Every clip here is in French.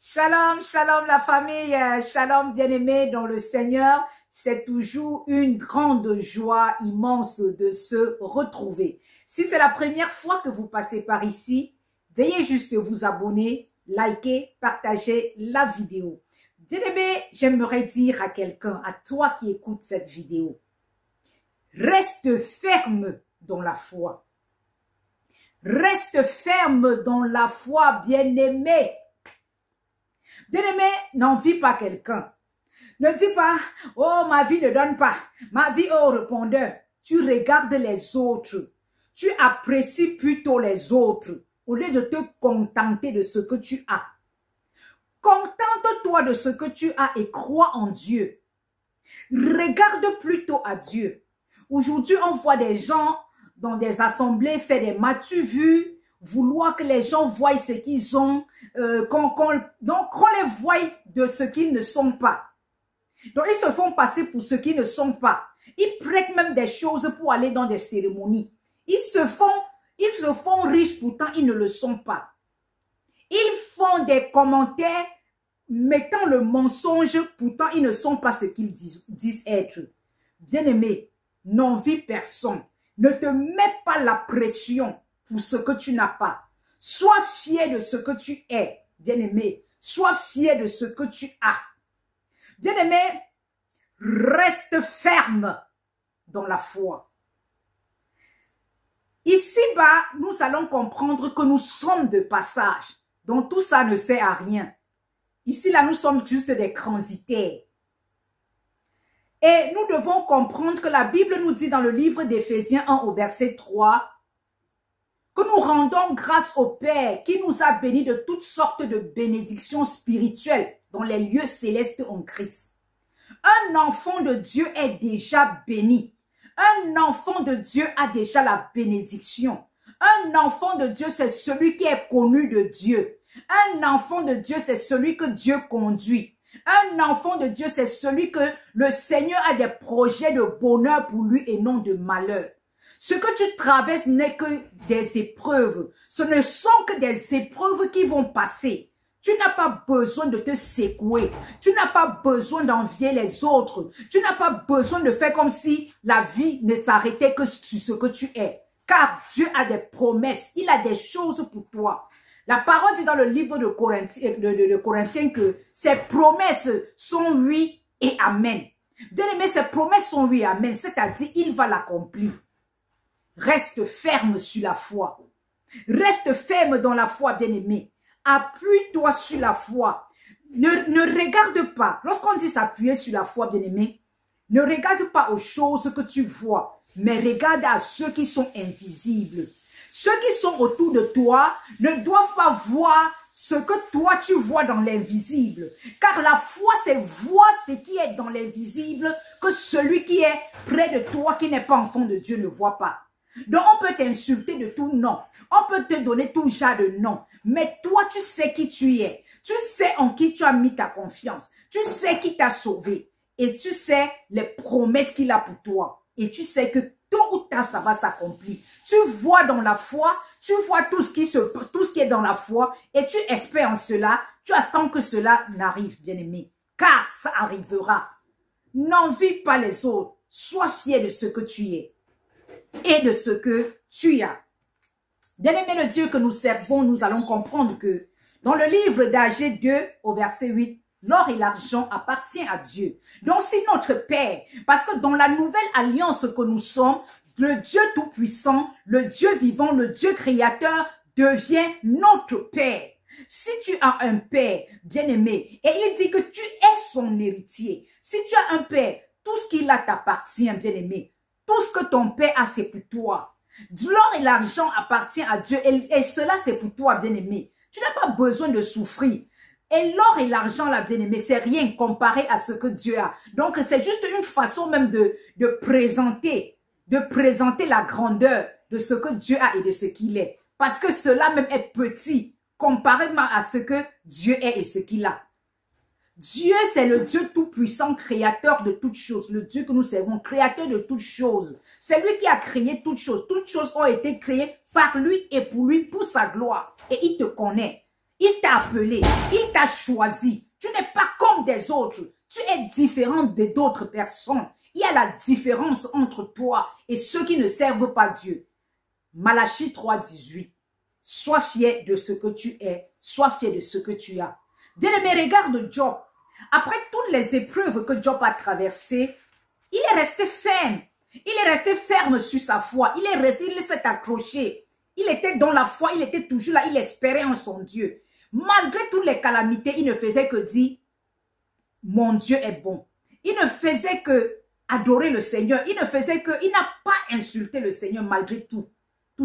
Shalom, shalom la famille, shalom bien-aimés dans le Seigneur. C'est toujours une grande joie immense de se retrouver. Si c'est la première fois que vous passez par ici, veuillez juste vous abonner, liker, partager la vidéo. Bien-aimé, j'aimerais dire à quelqu'un, à toi qui écoutes cette vidéo, reste ferme dans la foi. Reste ferme dans la foi, bien-aimé. Bien-aimé, n'envie pas quelqu'un. Ne dis pas, oh, ma vie ne donne pas. Ma vie est au répondeur. Tu regardes les autres. Tu apprécies plutôt les autres au lieu de te contenter de ce que tu as. Contente-toi de ce que tu as et crois en Dieu. Regarde plutôt à Dieu. Aujourd'hui, on voit des gens dans des assemblées faire des m'as-tu vu, vouloir que les gens voient ce qu'ils ont, donc qu'on les voie de ce qu'ils ne sont pas. Donc ils se font passer pour ce qu'ils ne sont pas. Ils prêtent même des choses pour aller dans des cérémonies. Ils se font riches, pourtant ils ne le sont pas. Ils font des commentaires mettant le mensonge, pourtant ils ne sont pas ce qu'ils disent être. Bien-aimé, n'envie personne. Ne te mets pas la pression pour ce que tu n'as pas. Sois fier de ce que tu es, bien-aimé. Sois fier de ce que tu as. Bien-aimé, reste ferme dans la foi. Ici-bas, nous allons comprendre que nous sommes de passage. Donc tout ça ne sert à rien. Ici, là, nous sommes juste des transitaires. Et nous devons comprendre que la Bible nous dit dans le livre d'Éphésiens 1 au verset 3 que nous rendons grâce au Père qui nous a bénis de toutes sortes de bénédictions spirituelles dans les lieux célestes en Christ. Un enfant de Dieu est déjà béni. Un enfant de Dieu a déjà la bénédiction. Un enfant de Dieu, c'est celui qui est connu de Dieu. Un enfant de Dieu, c'est celui que Dieu conduit. Un enfant de Dieu, c'est celui que le Seigneur a des projets de bonheur pour lui et non de malheur. Ce que tu traverses n'est que des épreuves. Ce ne sont que des épreuves qui vont passer. Tu n'as pas besoin de te secouer. Tu n'as pas besoin d'envier les autres. Tu n'as pas besoin de faire comme si la vie ne s'arrêtait que sur ce que tu es. Car Dieu a des promesses. Il a des choses pour toi. La parole dit dans le livre de Corinthiens que ses promesses sont oui et amen. Bien-aimé, ses promesses sont oui et amen, c'est-à-dire il va l'accomplir. Reste ferme sur la foi. Reste ferme dans la foi, bien-aimé. Appuie-toi sur la foi. Ne regarde pas. Lorsqu'on dit s'appuyer sur la foi, bien-aimé, ne regarde pas aux choses que tu vois, mais regarde à ceux qui sont invisibles. Ceux qui sont autour de toi ne doivent pas voir ce que toi tu vois dans l'invisible. Car la foi, c'est voir ce qui est dans l'invisible que celui qui est près de toi, qui n'est pas enfant de Dieu, ne voit pas. Donc on peut t'insulter de tout nom. On peut te donner tout genre de nom. Mais toi, tu sais qui tu es. Tu sais en qui tu as mis ta confiance. Tu sais qui t'a sauvé. Et tu sais les promesses qu'il a pour toi. Et tu sais que tôt ou tard, ça va s'accomplir. Tu vois dans la foi, tu vois tout ce qui est dans la foi et tu espères en cela. Tu attends que cela n'arrive, bien-aimé. Car ça arrivera. N'envie pas les autres. Sois fier de ce que tu es et de ce que tu as. Bien-aimé, le Dieu que nous servons, nous allons comprendre que dans le livre d'Agé 2 au verset 8, l'or et l'argent appartiennent à Dieu. Donc, si notre Père, parce que dans la nouvelle alliance que nous sommes, le Dieu Tout-Puissant, le Dieu vivant, le Dieu créateur devient notre Père. Si tu as un Père bien-aimé, et il dit que tu es son héritier, si tu as un Père, tout ce qu'il a t'appartient, bien-aimé. Tout ce que ton Père a, c'est pour toi. L'or et l'argent appartiennent à Dieu, et cela, c'est pour toi, bien-aimé. Tu n'as pas besoin de souffrir. Et l'or et l'argent, la bien-aimée, c'est rien comparé à ce que Dieu a. Donc, c'est juste une façon même de présenter la grandeur de ce que Dieu a et de ce qu'il est. Parce que cela même est petit, comparément à ce que Dieu est et ce qu'il a. Dieu, c'est le Dieu tout-puissant, créateur de toutes choses. Le Dieu que nous servons, créateur de toutes choses. C'est lui qui a créé toutes choses. Toutes choses ont été créées par lui et pour lui, pour sa gloire. Et il te connaît. Il t'a appelé, il t'a choisi. Tu n'es pas comme des autres. Tu es différent d'autres personnes. Il y a la différence entre toi et ceux qui ne servent pas Dieu. Malachie 3,18. Sois fier de ce que tu es. Sois fier de ce que tu as. Bien-aimé, regarde Job. Après toutes les épreuves que Job a traversées, il est resté ferme. Il est resté ferme sur sa foi. Il s'est accroché. Il était dans la foi. Il était toujours là. Il espérait en son Dieu. Malgré toutes les calamités, il ne faisait que dire, mon Dieu est bon. Il ne faisait que adorer le Seigneur. Il n'a pas insulté le Seigneur malgré tout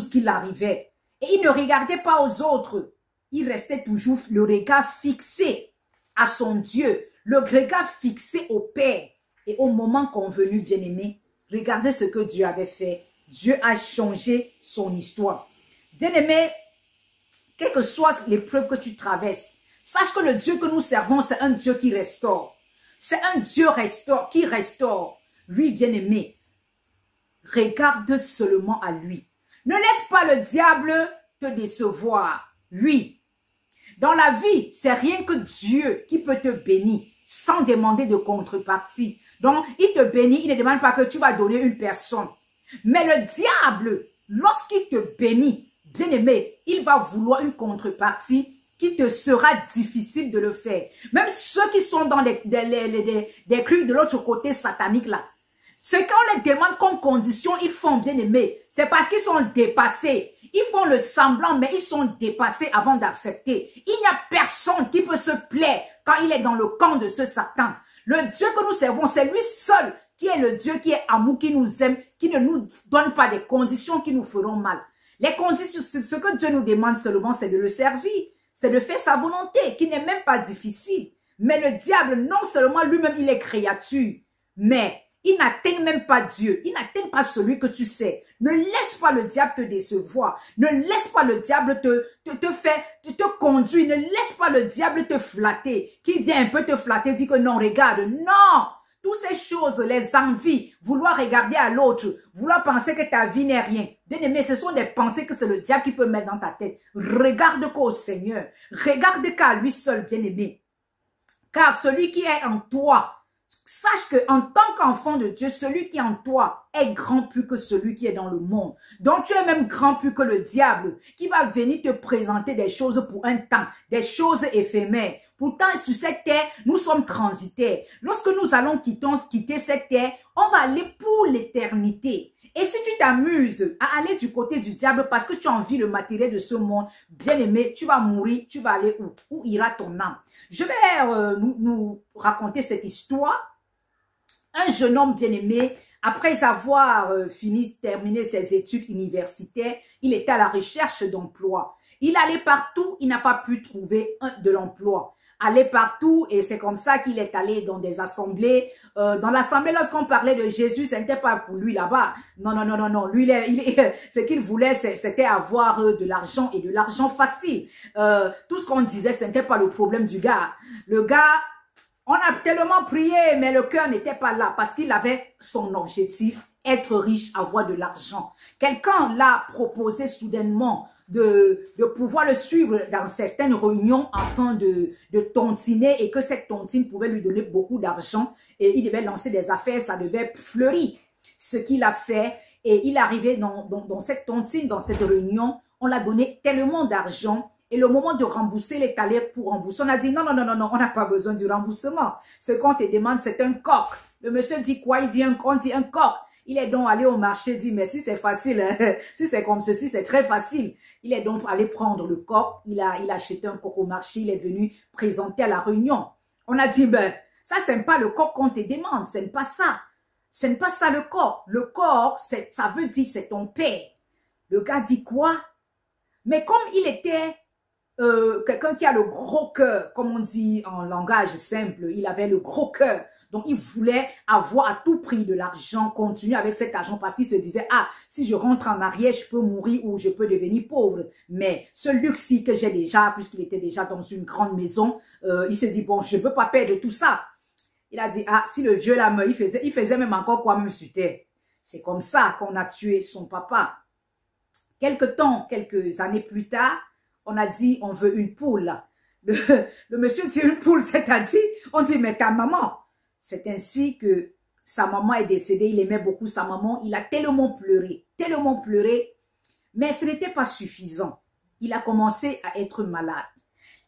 ce qui l'arrivait. Et il ne regardait pas aux autres. Il restait toujours le regard fixé à son Dieu, le regard fixé au Père. Et au moment convenu, bien-aimé, regardez ce que Dieu avait fait. Dieu a changé son histoire. Bien-aimé, quelle que soit l'épreuve que tu traverses, sache que le Dieu que nous servons, c'est un Dieu qui restaure. C'est un Dieu qui restaure. Lui, bien-aimé, regarde seulement à lui. Ne laisse pas le diable te décevoir. Lui, dans la vie, c'est rien que Dieu qui peut te bénir sans demander de contrepartie. Donc, il te bénit, il ne demande pas que tu vas donner une personne. Mais le diable, lorsqu'il te bénit, bien-aimé, il va vouloir une contrepartie qui te sera difficile de le faire. Même ceux qui sont dans des crimes de l'autre côté satanique là, ce qu'on les demande comme condition, ils font, bien-aimé, c'est parce qu'ils sont dépassés. Ils font le semblant, mais ils sont dépassés avant d'accepter. Il n'y a personne qui peut se plaire quand il est dans le camp de ce Satan. Le Dieu que nous servons, c'est lui seul qui est le Dieu qui est amour, qui nous aime, qui ne nous donne pas des conditions qui nous feront mal. Les conditions, ce que Dieu nous demande seulement, c'est de le servir. C'est de faire sa volonté, qui n'est même pas difficile. Mais le diable, non seulement lui-même, il est créature, mais il n'atteint même pas Dieu. Il n'atteint pas celui que tu sais. Ne laisse pas le diable te décevoir. Ne laisse pas le diable te conduire. Ne laisse pas le diable te flatter. Qui vient un peu te flatter, dit que non, regarde. Non! Toutes ces choses, les envies, vouloir regarder à l'autre, vouloir penser que ta vie n'est rien. Bien-aimé, ce sont des pensées que c'est le diable qui peut mettre dans ta tête. Regarde qu'au Seigneur. Regarde qu'à lui seul, bien-aimé. Car celui qui est en toi, sache qu'en tant qu'enfant de Dieu, celui qui est en toi est grand plus que celui qui est dans le monde. Donc tu es même grand plus que le diable qui va venir te présenter des choses pour un temps, des choses éphémères. Pourtant, sur cette terre, nous sommes transitaires. Lorsque nous allons quitter cette terre, on va aller pour l'éternité. Et si tu t'amuses à aller du côté du diable parce que tu as envie le matériel de ce monde, bien aimé, tu vas mourir, tu vas aller où? Où ira ton âme? Je vais nous raconter cette histoire. Un jeune homme bien aimé, après avoir terminé ses études universitaires, il était à la recherche d'emploi. Il allait partout, il n'a pas pu trouver de l'emploi. Allait partout et c'est comme ça qu'il est allé dans des assemblées. Dans l'assemblée, lorsqu'on parlait de Jésus, ce n'était pas pour lui là-bas. Non, non, non, non, non. Lui, ce qu'il voulait, c'était avoir de l'argent et de l'argent facile. Tout ce qu'on disait, ce n'était pas le problème du gars. Le gars, on a tellement prié, mais le cœur n'était pas là parce qu'il avait son objectif, être riche, avoir de l'argent. Quelqu'un l'a proposé soudainement de pouvoir le suivre dans certaines réunions afin de tontiner et que cette tontine pouvait lui donner beaucoup d'argent et il devait lancer des affaires, ça devait fleurir. Ce qu'il a fait et il est arrivé dans cette tontine, dans cette réunion, on l'a donné tellement d'argent et le moment de rembourser, il est allé pour rembourser. On a dit non, non, non, non, non, on n'a pas besoin du remboursement. Ce qu'on te demande, c'est un coq. Le monsieur dit quoi? Il dit on dit un coq. Il est donc allé au marché, dit, mais si c'est facile, si c'est comme ceci, c'est très facile. Il est donc allé prendre le coq, il a acheté un coq au marché, il est venu présenter à la réunion. On a dit, ben, ça, c'est pas le coq qu'on te demande, c'est pas ça. Ce n'est pas ça le coq. Le coq, ça veut dire c'est ton père. Le gars dit quoi? Mais comme il était quelqu'un qui a le gros cœur, comme on dit en langage simple, il avait le gros cœur. Donc, il voulait avoir à tout prix de l'argent, continuer avec cet argent parce qu'il se disait, ah, si je rentre en arrière, je peux mourir ou je peux devenir pauvre. Mais ce luxe-ci que j'ai déjà, puisqu'il était déjà dans une grande maison, il se dit, bon, je ne peux pas perdre tout ça. Il a dit, ah, si le vieux là meurt, il faisait même encore quoi même sur terre. C'est comme ça qu'on a tué son papa. Quelques années plus tard, on a dit, on veut une poule. le monsieur tire une poule, c'est-à-dire, on dit, mais ta maman. C'est ainsi que sa maman est décédée, il aimait beaucoup sa maman, il a tellement pleuré, mais ce n'était pas suffisant. Il a commencé à être malade.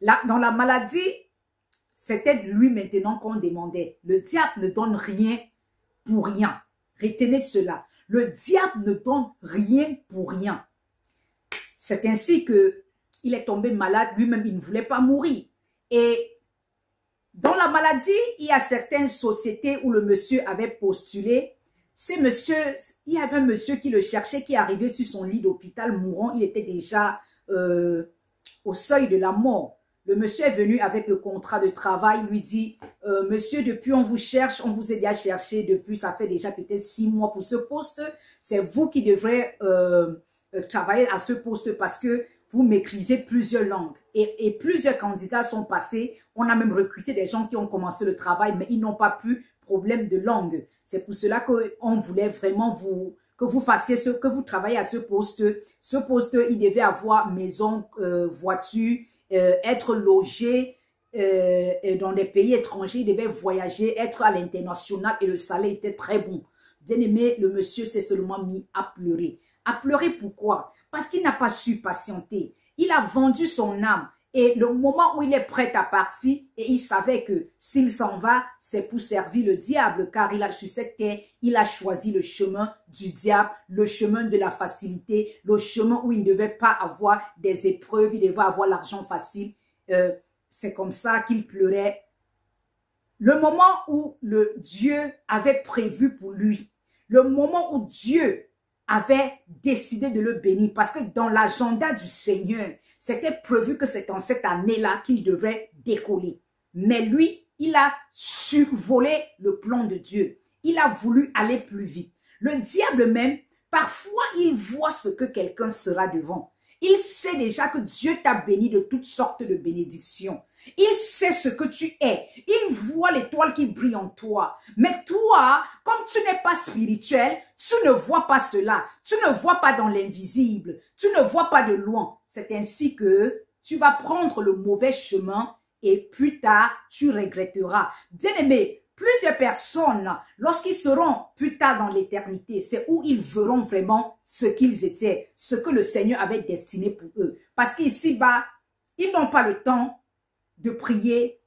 Là, dans la maladie, c'était lui maintenant qu'on demandait. Le diable ne donne rien pour rien. Retenez cela. Le diable ne donne rien pour rien. C'est ainsi que il est tombé malade. Lui-même, il ne voulait pas mourir. Et dans la maladie, il y a certaines sociétés où le monsieur avait postulé. Il y avait un monsieur qui le cherchait, qui est arrivé sur son lit d'hôpital mourant. Il était déjà au seuil de la mort. Le monsieur est venu avec le contrat de travail, lui dit, monsieur, depuis on vous cherche, on vous a déjà cherché depuis, ça fait déjà peut-être 6 mois pour ce poste. C'est vous qui devrez travailler à ce poste parce que vous maîtrisez plusieurs langues. Et plusieurs candidats sont passés. On a même recruté des gens qui ont commencé le travail, mais ils n'ont pas pu, problème de langue. C'est pour cela qu'on voulait vraiment que vous fassiez que vous travaillez à ce poste. Ce poste, il devait avoir maison, voiture, être logé dans des pays étrangers, il devait voyager, être à l'international et le salaire était très bon. Bien aimé, le monsieur s'est seulement mis à pleurer. À pleurer pourquoi? Parce qu'il n'a pas su patienter. Il a vendu son âme. Et le moment où il est prêt à partir, et il savait que s'il s'en va, c'est pour servir le diable, car sur cette terre, il a choisi le chemin du diable, le chemin de la facilité, le chemin où il ne devait pas avoir des épreuves, il devait avoir l'argent facile. C'est comme ça qu'il pleurait. Le moment où le Dieu avait prévu pour lui, le moment où Dieu avait décidé de le bénir, parce que dans l'agenda du Seigneur, c'était prévu que c'est en cette année-là qu'il devrait décoller. Mais lui, il a survolé le plan de Dieu. Il a voulu aller plus vite. Le diable même, parfois, il voit ce que quelqu'un sera devant. Il sait déjà que Dieu t'a béni de toutes sortes de bénédictions. Il sait ce que tu es. Il voit l'étoile qui brille en toi. Mais toi, comme tu n'es pas spirituel, tu ne vois pas cela. Tu ne vois pas dans l'invisible. Tu ne vois pas de loin. C'est ainsi que tu vas prendre le mauvais chemin et plus tard, tu regretteras. Bien-aimé, plusieurs personnes, lorsqu'ils seront plus tard dans l'éternité, c'est où ils verront vraiment ce qu'ils étaient, ce que le Seigneur avait destiné pour eux. Parce qu'ici-bas, ils n'ont pas le temps de prier,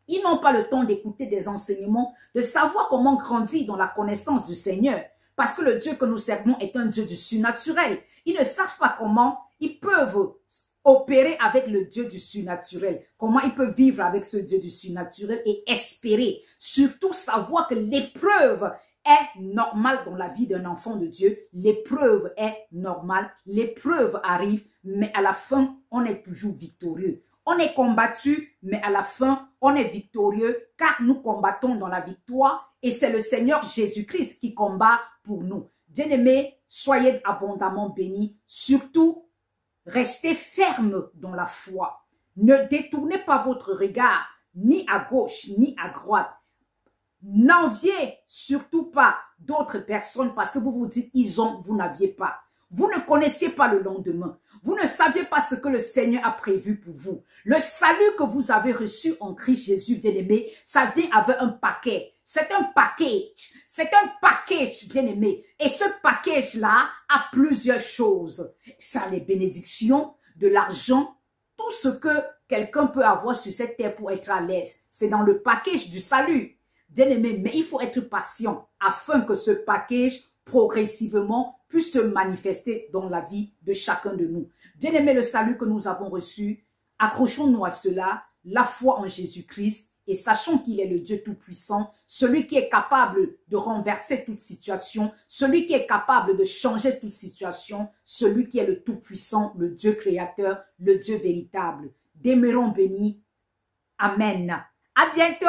ils n'ont pas le temps d'écouter des enseignements, de savoir comment grandir dans la connaissance du Seigneur. Parce que le Dieu que nous servons est un Dieu du surnaturel. Ils ne savent pas comment ils peuvent opérer avec le Dieu du surnaturel. Comment ils peuvent vivre avec ce Dieu du surnaturel et espérer. Surtout savoir que l'épreuve est normale dans la vie d'un enfant de Dieu. L'épreuve est normale. L'épreuve arrive, mais à la fin, on est toujours victorieux. On est combattu, mais à la fin, on est victorieux car nous combattons dans la victoire et c'est le Seigneur Jésus-Christ qui combat pour nous. Bien-aimés, soyez abondamment bénis. Surtout, restez fermes dans la foi. Ne détournez pas votre regard ni à gauche ni à droite. N'enviez surtout pas d'autres personnes parce que vous vous dites ils ont, vous n'aviez pas. Vous ne connaissiez pas le lendemain. Vous ne saviez pas ce que le Seigneur a prévu pour vous. Le salut que vous avez reçu en Christ Jésus, bien-aimé, ça vient avec un paquet. C'est un package. C'est un package, bien-aimé. Et ce package-là a plusieurs choses. Ça a les bénédictions, de l'argent, tout ce que quelqu'un peut avoir sur cette terre pour être à l'aise. C'est dans le package du salut. Bien-aimé, mais il faut être patient afin que ce package progressivement puisse se manifester dans la vie de chacun de nous. Bien-aimé, le salut que nous avons reçu, accrochons-nous à cela, la foi en Jésus-Christ, et sachons qu'il est le Dieu Tout-Puissant, celui qui est capable de renverser toute situation, celui qui est capable de changer toute situation, celui qui est le Tout-Puissant, le Dieu créateur, le Dieu véritable. Demeurons bénis. Amen. À bientôt.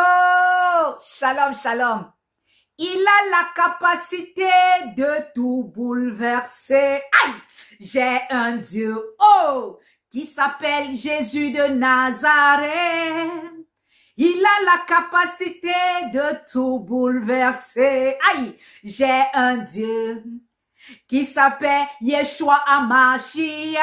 Shalom, shalom. Il a la capacité de tout bouleverser. Aïe! J'ai un Dieu, oh, qui s'appelle Jésus de Nazareth. Il a la capacité de tout bouleverser. Aïe! J'ai un Dieu qui s'appelle Yeshua HaMashiach.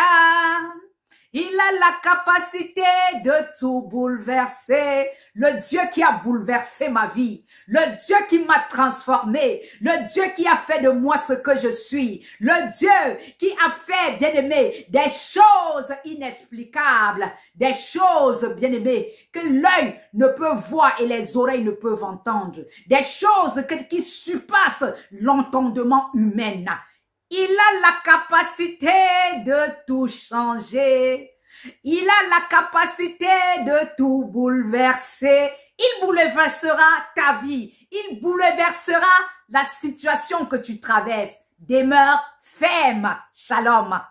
Il a la capacité de tout bouleverser. Le Dieu qui a bouleversé ma vie. Le Dieu qui m'a transformé. Le Dieu qui a fait de moi ce que je suis. Le Dieu qui a fait, bien-aimé, des choses inexplicables. Des choses, bien-aimé, que l'œil ne peut voir et les oreilles ne peuvent entendre. Des choses qui surpassent l'entendement humain. Il a la capacité de tout changer. Il a la capacité de tout bouleverser. Il bouleversera ta vie. Il bouleversera la situation que tu traverses. Demeure ferme. Shalom.